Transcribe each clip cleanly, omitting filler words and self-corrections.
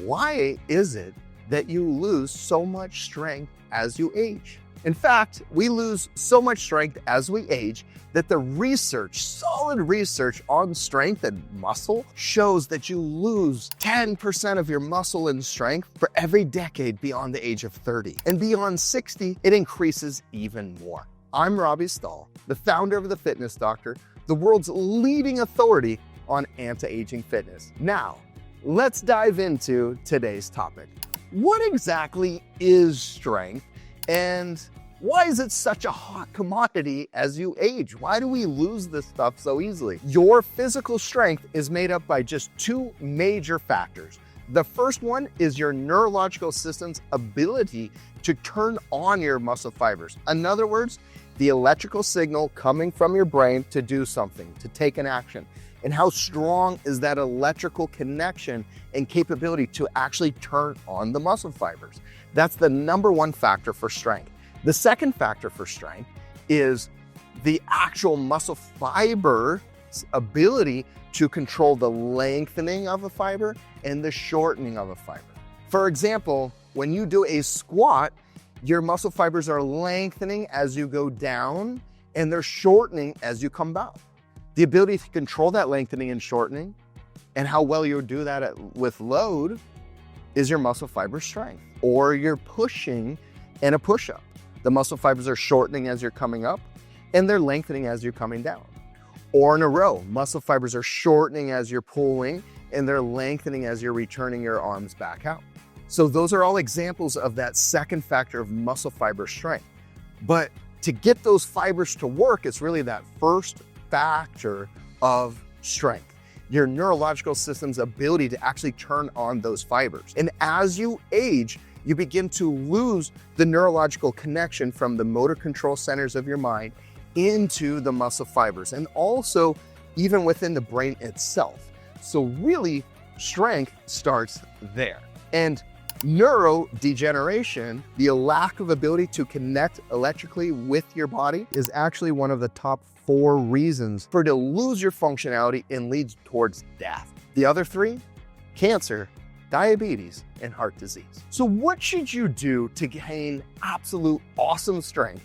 why is it that you lose so much strength as you age? In fact, we lose so much strength as we age that the research, solid research on strength and muscle shows that you lose 10% of your muscle and strength for every decade beyond the age of 30. And beyond 60, it increases even more. I'm Robbie Stahl, the founder of The Fitness Doctor, the world's leading authority on anti-aging fitness. Now, let's dive into today's topic. What exactly is strength, and why is it such a hot commodity as you age? Why do we lose this stuff so easily? Your physical strength is made up by just two major factors. The first one is your neurological system's ability to turn on your muscle fibers. In other words, the electrical signal coming from your brain to do something, to take an action. And how strong is that electrical connection and capability to actually turn on the muscle fibers? That's the number one factor for strength. The second factor for strength is the actual muscle fiber's ability to control the lengthening of a fiber and the shortening of a fiber. For example, when you do a squat, your muscle fibers are lengthening as you go down and they're shortening as you come up. The ability to control that lengthening and shortening and how well you do that with load is your muscle fiber strength. Or you're pushing in a push-up. The muscle fibers are shortening as you're coming up and they're lengthening as you're coming down. Or in a row, muscle fibers are shortening as you're pulling and they're lengthening as you're returning your arms back out. So those are all examples of that second factor of muscle fiber strength. But to get those fibers to work, it's really that first factor of strength, your neurological system's ability to actually turn on those fibers. And as you age, you begin to lose the neurological connection from the motor control centers of your mind into the muscle fibers, and also even within the brain itself. So really, strength starts there. And neurodegeneration, the lack of ability to connect electrically with your body, is actually one of the top 4 reasons for to lose your functionality and leads towards death. The other 3, cancer, diabetes, and heart disease. So what should you do to gain absolute awesome strength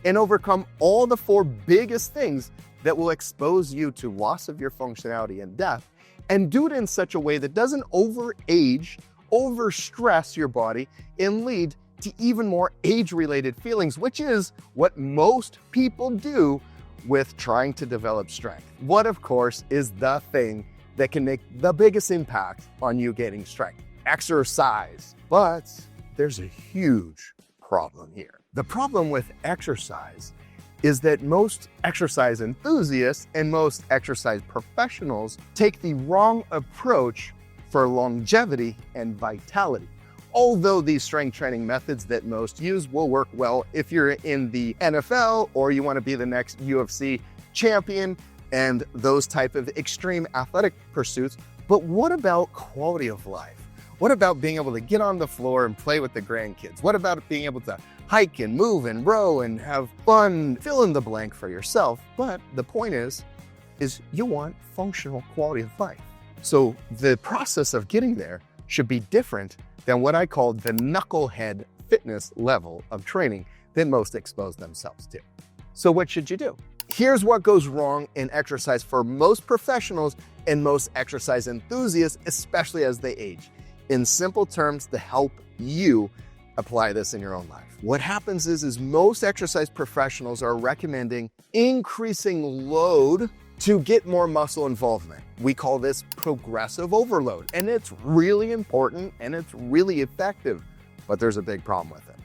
and overcome all the 4 biggest things that will expose you to loss of your functionality and death, and do it in such a way that doesn't overage, overstress your body, and lead to even more age-related feelings, which is what most people do with trying to develop strength? What, of course, is the thing that can make the biggest impact on you gaining strength? Exercise. But there's a huge problem here. The problem with exercise is that most exercise enthusiasts and most exercise professionals take the wrong approach for longevity and vitality. Although these strength training methods that most use will work well if you're in the NFL or you want to be the next UFC champion and those type of extreme athletic pursuits. But what about quality of life? What about being able to get on the floor and play with the grandkids? What about being able to hike and move and row and have fun, fill in the blank for yourself? But the point is you want functional quality of life. So the process of getting there should be different than what I call the knucklehead fitness level of training that most expose themselves to. So what should you do? Here's what goes wrong in exercise for most professionals and most exercise enthusiasts, especially as they age. In simple terms, to help you apply this in your own life. What happens is most exercise professionals are recommending increasing load to get more muscle involvement. We call this progressive overload, and it's really important and it's really effective, but there's a big problem with it.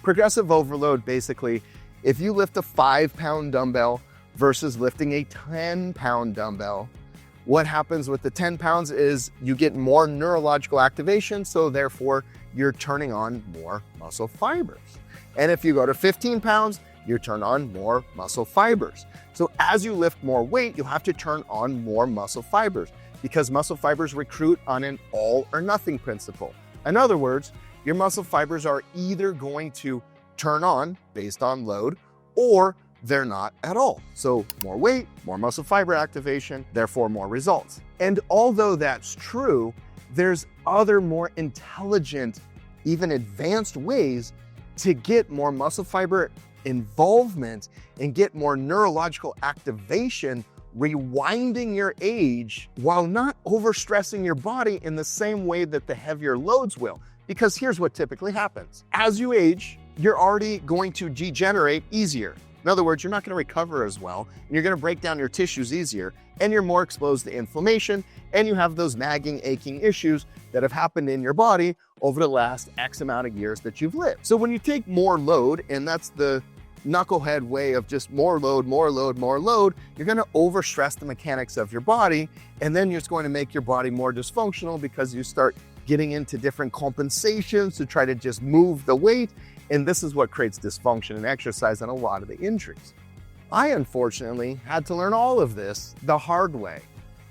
Progressive overload, basically, if you lift a 5-pound dumbbell versus lifting a 10-pound dumbbell, what happens with the 10 pounds is you get more neurological activation, so therefore you're turning on more muscle fibers. And if you go to 15 pounds, you turn on more muscle fibers. So as you lift more weight, you'll have to turn on more muscle fibers because muscle fibers recruit on an all or nothing principle. In other words, your muscle fibers are either going to turn on based on load or they're not at all. So more weight, more muscle fiber activation, therefore more results. And although that's true, there's other more intelligent, even advanced ways to get more muscle fiber involvement and get more neurological activation, rewinding your age while not overstressing your body in the same way that the heavier loads will. Because here's what typically happens. As you age, you're already going to degenerate easier. In other words, you're not going to recover as well, and you're going to break down your tissues easier, and you're more exposed to inflammation, and you have those nagging, aching issues that have happened in your body over the last X amount of years that you've lived. So when you take more load, and that's the knucklehead way of just more load, you're going to overstress the mechanics of your body, and then you're just going to make your body more dysfunctional because you start getting into different compensations to try to just move the weight. And this is what creates dysfunction in exercise and a lot of the injuries. I unfortunately had to learn all of this the hard way,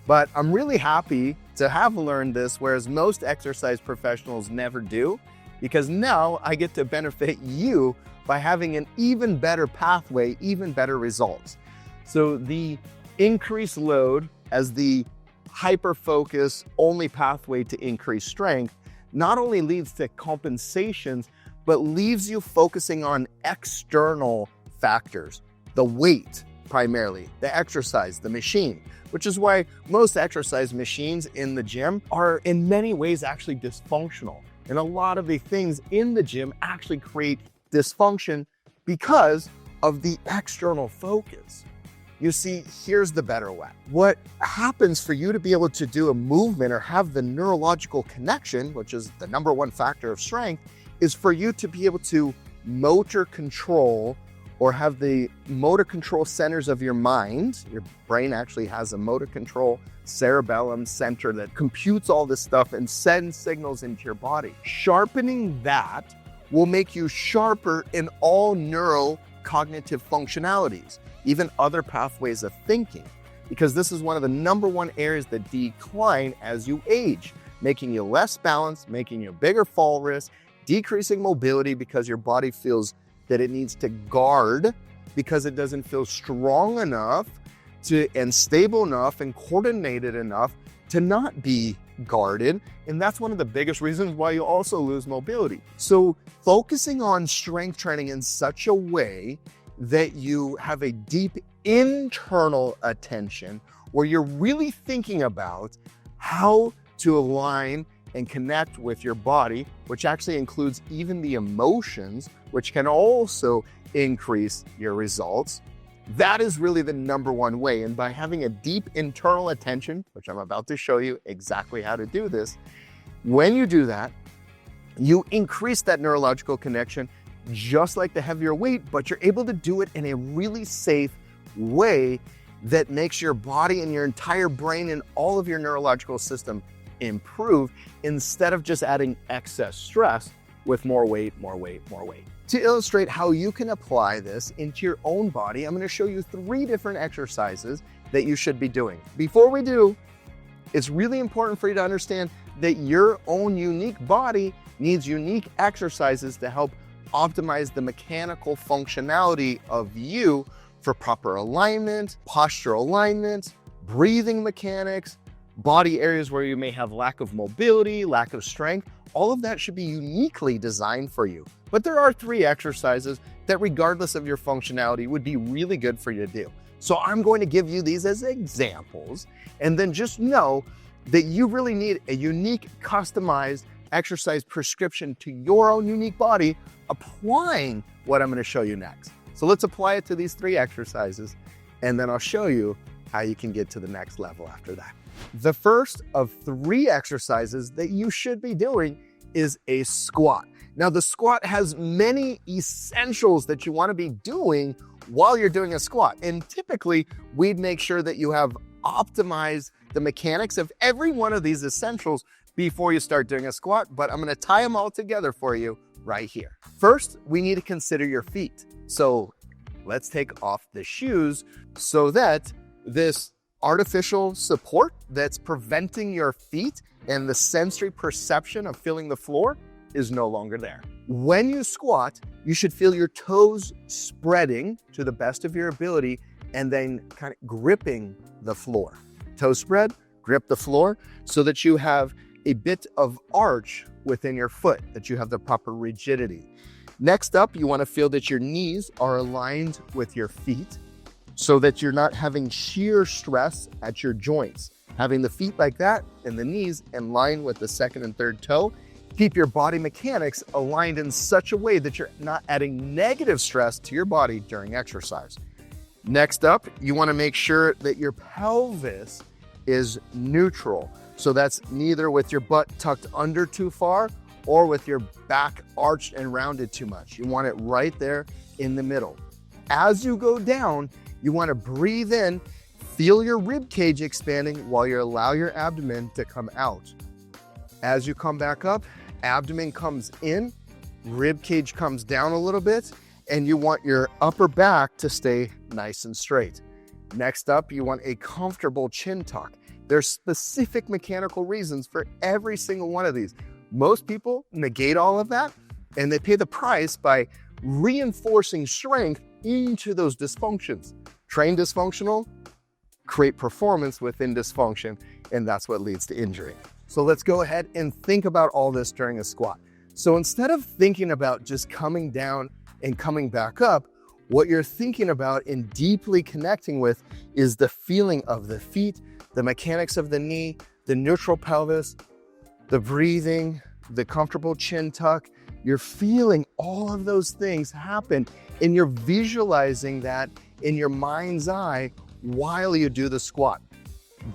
but I'm really happy to have learned this, whereas most exercise professionals never do, because now I get to benefit you by having an even better pathway, even better results. So the increased load as the hyper-focus only pathway to increase strength not only leads to compensations, but leaves you focusing on external factors, the weight primarily, the exercise, the machine, which is why most exercise machines in the gym are in many ways actually dysfunctional. And a lot of the things in the gym actually create dysfunction because of the external focus. You see, here's the better way. What happens for you to be able to do a movement or have the neurological connection, which is the number one factor of strength, is for you to be able to motor control or have the motor control centers of your mind. Your brain actually has a motor control cerebellum center that computes all this stuff and sends signals into your body. Sharpening that will make you sharper in all neurocognitive functionalities, even other pathways of thinking, because this is one of the number one areas that decline as you age, making you less balanced, making you a bigger fall risk, decreasing mobility because your body feels that it needs to guard because it doesn't feel strong enough and stable enough and coordinated enough to not be guarded. And that's one of the biggest reasons why you also lose mobility. So focusing on strength training in such a way that you have a deep internal attention where you're really thinking about how to align and connect with your body, which actually includes even the emotions, which can also increase your results. That is really the number one way. And by having a deep internal attention, which I'm about to show you exactly how to do this, when you do that, you increase that neurological connection just like the heavier weight, but you're able to do it in a really safe way that makes your body and your entire brain and all of your neurological system improve instead of just adding excess stress with more weight. To illustrate how you can apply this into your own body, I'm going to show you 3 different exercises that you should be doing. Before we do, it's really important for you to understand that your own unique body needs unique exercises to help optimize the mechanical functionality of you for proper alignment, posture alignment, breathing mechanics, body areas where you may have lack of mobility, lack of strength. All of that should be uniquely designed for you. But there are 3 exercises that, regardless of your functionality, would be really good for you to do. So I'm going to give you these as examples, and then just know that you really need a unique, customized exercise prescription to your own unique body, applying what I'm going to show you next. So let's apply it to these 3 exercises, and then I'll show you how you can get to the next level after that. The first of 3 exercises that you should be doing is a squat. Now, the squat has many essentials that you want to be doing while you're doing a squat. And typically, we'd make sure that you have optimized the mechanics of every one of these essentials before you start doing a squat, but I'm going to tie them all together for you right here. First, we need to consider your feet. So let's take off the shoes so that this artificial support that's preventing your feet and the sensory perception of feeling the floor is no longer there. When you squat, you should feel your toes spreading to the best of your ability and then kind of gripping the floor. Toe spread, grip the floor so that you have a bit of arch within your foot, that you have the proper rigidity. Next up, you want to feel that your knees are aligned with your feet so that you're not having shear stress at your joints. Having the feet like that and the knees in line with the second and third toe, keep your body mechanics aligned in such a way that you're not adding negative stress to your body during exercise. Next up, you want to make sure that your pelvis is neutral. So that's neither with your butt tucked under too far or with your back arched and rounded too much. You want it right there in the middle. As you go down, you want to breathe in, feel your rib cage expanding while you allow your abdomen to come out. As you come back up, abdomen comes in, rib cage comes down a little bit, and you want your upper back to stay nice and straight. Next up, you want a comfortable chin tuck. There's specific mechanical reasons for every single one of these. Most people negate all of that, and they pay the price by reinforcing strength into those dysfunctions. Train dysfunctional, create performance within dysfunction, and that's what leads to injury. So let's go ahead and think about all this during a squat. So instead of thinking about just coming down and coming back up, what you're thinking about and deeply connecting with is the feeling of the feet, the mechanics of the knee, the neutral pelvis, the breathing, the comfortable chin tuck. You're feeling all of those things happen, and you're visualizing that in your mind's eye while you do the squat.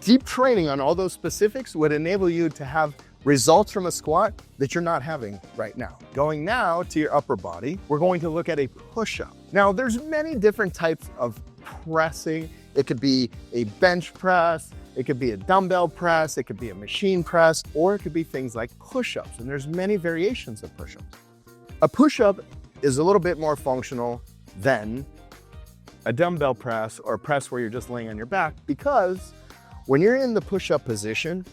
Deep training on all those specifics would enable you to have results from a squat that you're not having right now. Going now to your upper body, we're going to look at a push-up. Now, there's many different types of pressing. It could be a bench press, it could be a dumbbell press, it could be a machine press, or it could be things like push-ups, and there's many variations of push-ups. A push-up is a little bit more functional than a dumbbell press or a press where you're just laying on your back, because when you're in the push-up position,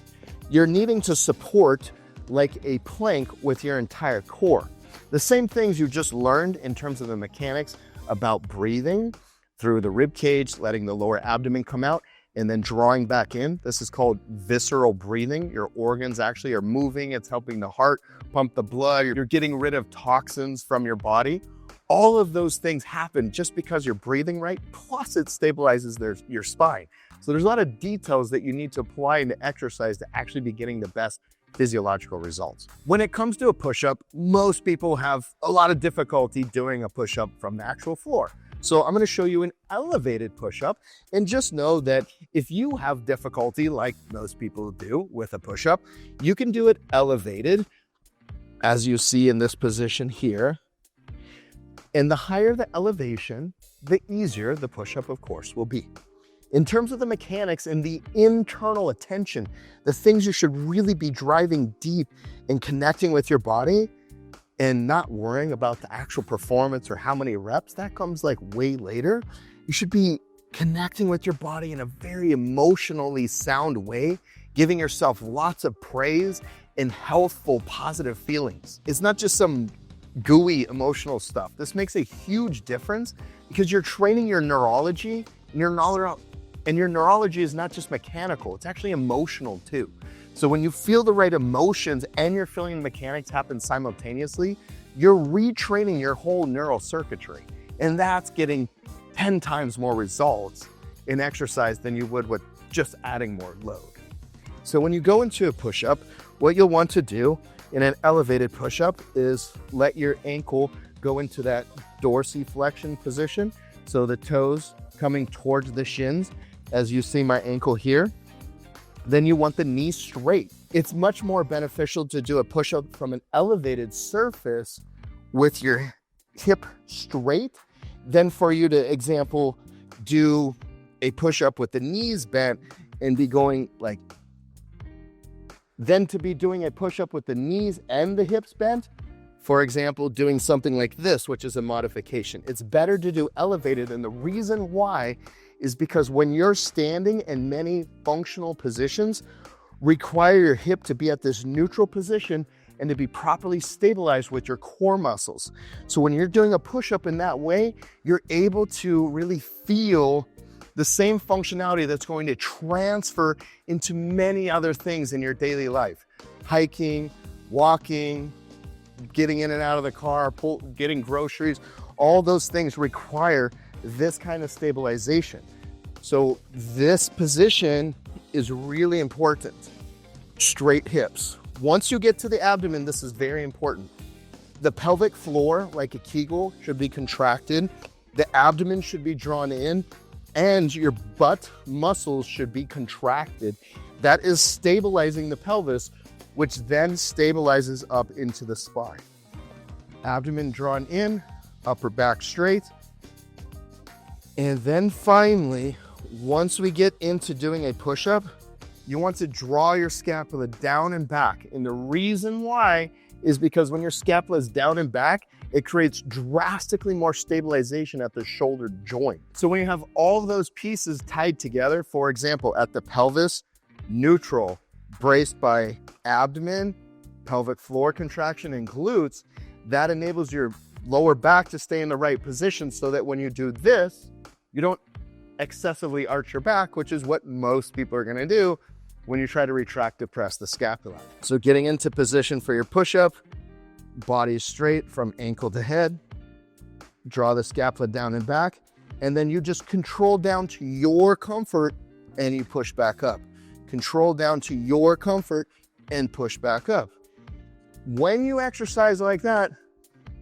you're needing to support like a plank with your entire core. The same things you just learned in terms of the mechanics about breathing through the rib cage, letting the lower abdomen come out, and then drawing back in. This is called visceral breathing. Your organs actually are moving. It's helping the heart pump the blood. You're getting rid of toxins from your body. All of those things happen just because you're breathing right, plus it stabilizes your spine. So there's a lot of details that you need to apply into exercise to actually be getting the best physiological results. When it comes to a push-up, most people have a lot of difficulty doing a push-up from the actual floor. So I'm gonna show you an elevated push-up, and just know that if you have difficulty, like most people do with a push-up, you can do it elevated, as you see in this position here. And the higher the elevation, the easier the push-up, of course, will be. In terms of the mechanics and the internal attention, the things you should really be driving deep and connecting with your body and not worrying about the actual performance or how many reps, that comes like way later. You should be connecting with your body in a very emotionally sound way, giving yourself lots of praise and healthful, positive feelings. It's not just some gooey emotional stuff. This makes a huge difference because you're training your neurology, and your neurology is not just mechanical, it's actually emotional too. So when you feel the right emotions and you're feeling the mechanics happen simultaneously, you're retraining your whole neural circuitry. And that's getting 10 times more results in exercise than you would with just adding more load. So when you go into a push-up, what you'll want to do in an elevated push-up is let your ankle go into that dorsiflexion position. So the toes coming towards the shins, as you see my ankle here. Then you want the knee straight. It's much more beneficial to do a push-up from an elevated surface with your hip straight than for you to, example, do a push-up with the knees bent and be going like, then to be doing a push-up with the knees and the hips bent. For example, doing something like this, which is a modification. It's better to do elevated, and the reason why is because when you're standing in many functional positions, require your hip to be at this neutral position and to be properly stabilized with your core muscles. So when you're doing a push-up in that way, you're able to really feel the same functionality that's going to transfer into many other things in your daily life. hiking, walking, getting in and out of the car, getting groceries, all those things require this kind of stabilization. So this position is really important. Straight hips. Once you get to the abdomen, this is very important. The pelvic floor, like a Kegel, should be contracted. The abdomen should be drawn in, and your butt muscles should be contracted. That is stabilizing the pelvis, which then stabilizes up into the spine. Abdomen drawn in, upper back straight. And then finally, once we get into doing a push-up, you want to draw your scapula down and back. And the reason why is because when your scapula is down and back, it creates drastically more stabilization at the shoulder joint. So when you have all of those pieces tied together, for example, at the pelvis, neutral, braced by abdomen, pelvic floor contraction, and glutes, that enables your lower back to stay in the right position so that when you do this, you don't excessively arch your back, which is what most people are gonna do when you try to retract to press the scapula. So getting into position for your push-up, body straight from ankle to head, draw the scapula down and back, and then you just control down to your comfort and you push back up. Control down to your comfort and push back up. When you exercise like that,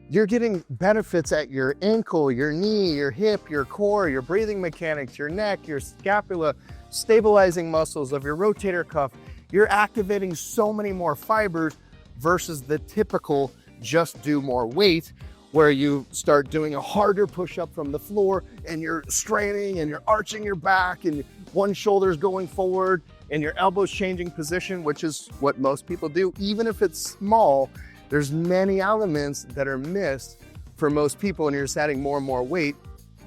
you're getting benefits at your ankle, your knee, your hip, your core, your breathing mechanics, your neck, your scapula, stabilizing muscles of your rotator cuff. You're activating so many more fibers versus the typical just do more weight, where you start doing a harder push-up from the floor and you're straining and you're arching your back and one shoulder's going forward and your elbow's changing position, which is what most people do. Even if it's small, there's many elements that are missed for most people, and you're just adding more and more weight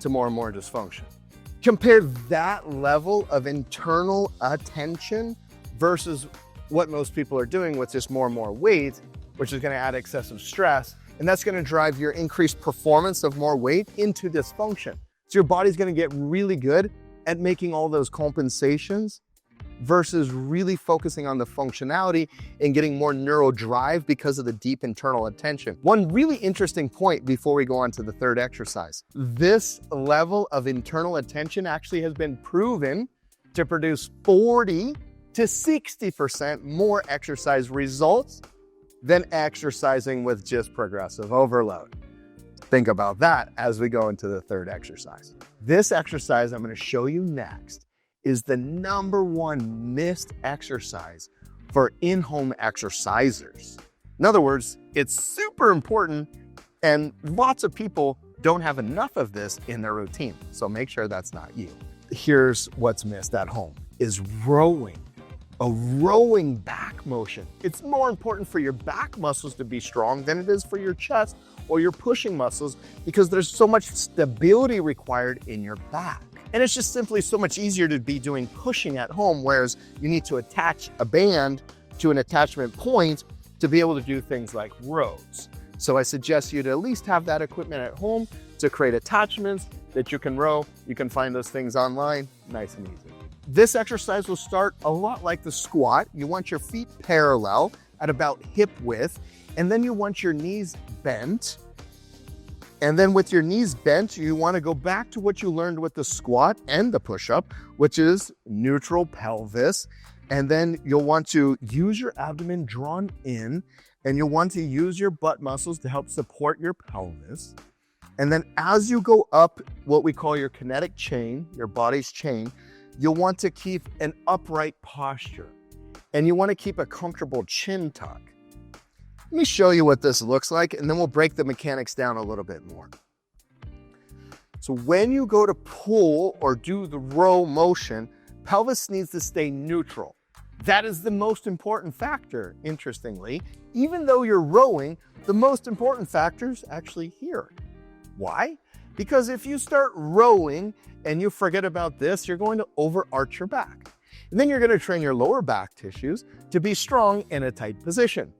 to more and more dysfunction. Compare that level of internal attention versus what most people are doing with just more and more weight, which is gonna add excessive stress, and that's gonna drive your increased performance of more weight into dysfunction. So your body's gonna get really good at making all those compensations versus really focusing on the functionality and getting more neural drive because of the deep internal attention. One really interesting point before we go on to the third exercise. This level of internal attention actually has been proven to produce 40 to 60% more exercise results than exercising with just progressive overload. Think about that as we go into the third exercise. This exercise I'm going to show you next is the #1 missed exercise for in-home exercisers. In other words, it's super important and lots of people don't have enough of this in their routine. So make sure that's not you. Here's what's missed at home is rowing. A rowing back motion. It's more important for your back muscles to be strong than it is for your chest or your pushing muscles because there's so much stability required in your back. And it's just simply so much easier to be doing pushing at home, whereas you need to attach a band to an attachment point to be able to do things like rows. So I suggest you to at least have that equipment at home to create attachments that you can row. You can find those things online, nice and easy. This exercise will start a lot like the squat. You want your feet parallel at about hip width, and then you want your knees bent. And then with your knees bent, you want to go back to what you learned with the squat and the push-up, which is neutral pelvis. And then you'll want to use your abdomen drawn in, and you'll want to use your butt muscles to help support your pelvis. And then as you go up what we call your kinetic chain, your body's chain, you'll want to keep an upright posture. And you want to keep a comfortable chin tuck. Let me show you what this looks like, and then we'll break the mechanics down a little bit more. So when you go to pull or do the row motion, pelvis needs to stay neutral. That is the most important factor, interestingly. Even though you're rowing, the most important factor is actually here. Why? Because if you start rowing and you forget about this, you're going to overarch your back. And then you're going to train your lower back tissues to be strong in a tight position.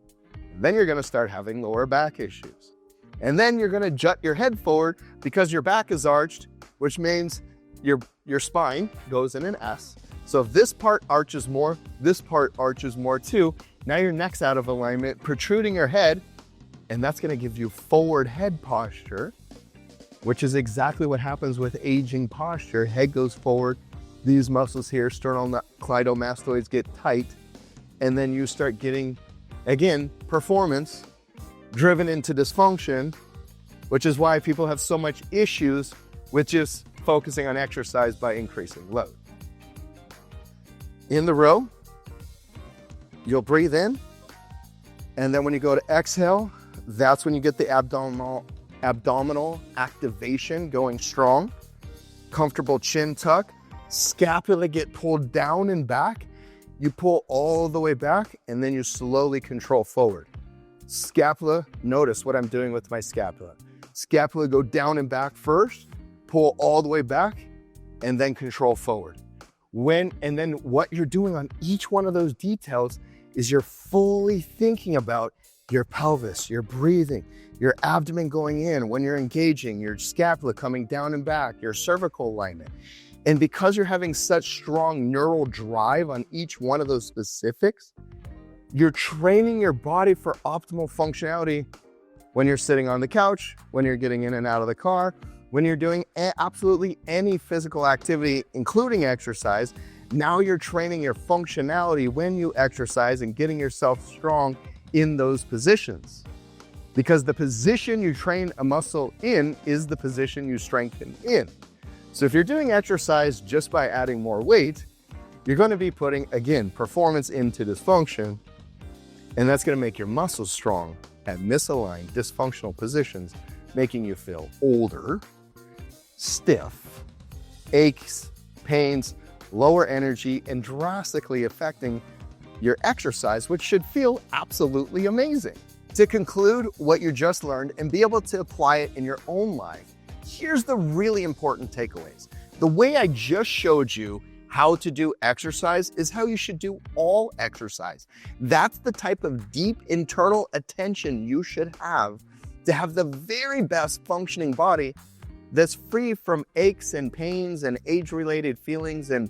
Then you're going to start having lower back issues. And then you're going to jut your head forward because your back is arched, which means your spine goes in an S. So if this part arches more, this part arches more too, Now your neck's out of alignment, protruding your head, and that's gonna give you forward head posture, which is exactly what happens with aging posture. Head goes forward, these muscles here, sternocleidomastoids, get tight, and then you start getting, again, performance driven into dysfunction, which is why people have so much issues with just focusing on exercise by increasing load. In the row, you'll breathe in, and then when you go to exhale, that's when you get the abdominal activation going strong. Comfortable chin tuck, scapula get pulled down and back. You pull all the way back, and then you slowly control forward. Scapula, notice what I'm doing with my scapula. Scapula go down and back first, pull all the way back, and then control forward. And then what you're doing on each one of those details is you're fully thinking about your pelvis, your breathing, your abdomen going in when you're engaging, your scapula coming down and back, your cervical alignment. And because you're having such strong neural drive on each one of those specifics, you're training your body for optimal functionality when you're sitting on the couch, when you're getting in and out of the car, when you're doing absolutely any physical activity, including exercise. Now you're training your functionality when you exercise and getting yourself strong in those positions. Because the position you train a muscle in is the position you strengthen in. So if you're doing exercise just by adding more weight, you're going to be putting, again, performance into dysfunction, and that's going to make your muscles strong at misaligned, dysfunctional positions, making you feel older, stiff, aches, pains, lower energy, and drastically affecting your exercise, which should feel absolutely amazing. To conclude what you just learned and be able to apply it in your own life, here's the really important takeaways. The way I just showed you how to do exercise is how you should do all exercise. That's the type of deep internal attention you should have to have the very best functioning body that's free from aches and pains and age-related feelings and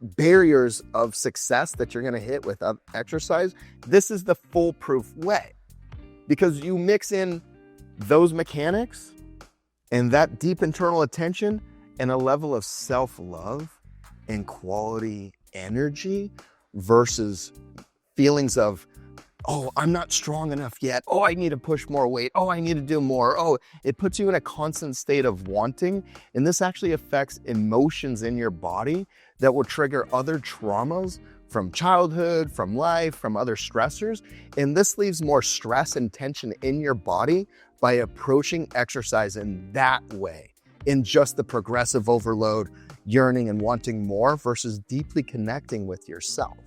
barriers of success that you're gonna hit with exercise. This is the foolproof way, because you mix in those mechanics and that deep internal attention and a level of self-love and quality energy versus feelings of, oh, I'm not strong enough yet. Oh, I need to push more weight. Oh, I need to do more. Oh, it puts you in a constant state of wanting. And this actually affects emotions in your body that will trigger other traumas from childhood, from life, from other stressors. And this leaves more stress and tension in your body by approaching exercise in that way, in just the progressive overload, yearning and wanting more versus deeply connecting with yourself.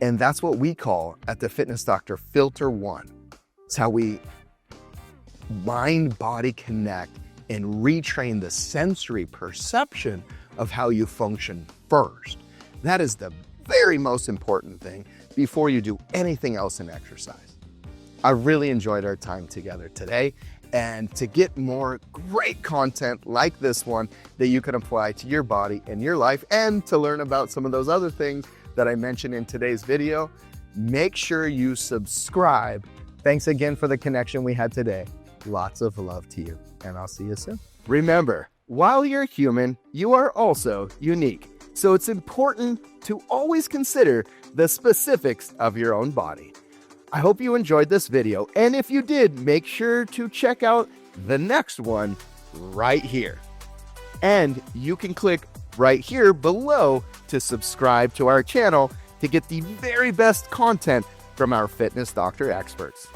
And that's what we call at the Fitness Doctor Filter 1. It's how we mind-body connect and retrain the sensory perception of how you function first. That is the very most important thing before you do anything else in exercise. I really enjoyed our time together today. And to get more great content like this one that you can apply to your body and your life, and to learn about some of those other things that I mentioned in today's video, make sure you subscribe. Thanks again for the connection we had today. Lots of love to you, and I'll see you soon. Remember, while you're human, you are also unique. So it's important to always consider the specifics of your own body. I hope you enjoyed this video, and if you did, make sure to check out the next one right here. And you can click right here below to subscribe to our channel to get the very best content from our Fitness Doctor experts.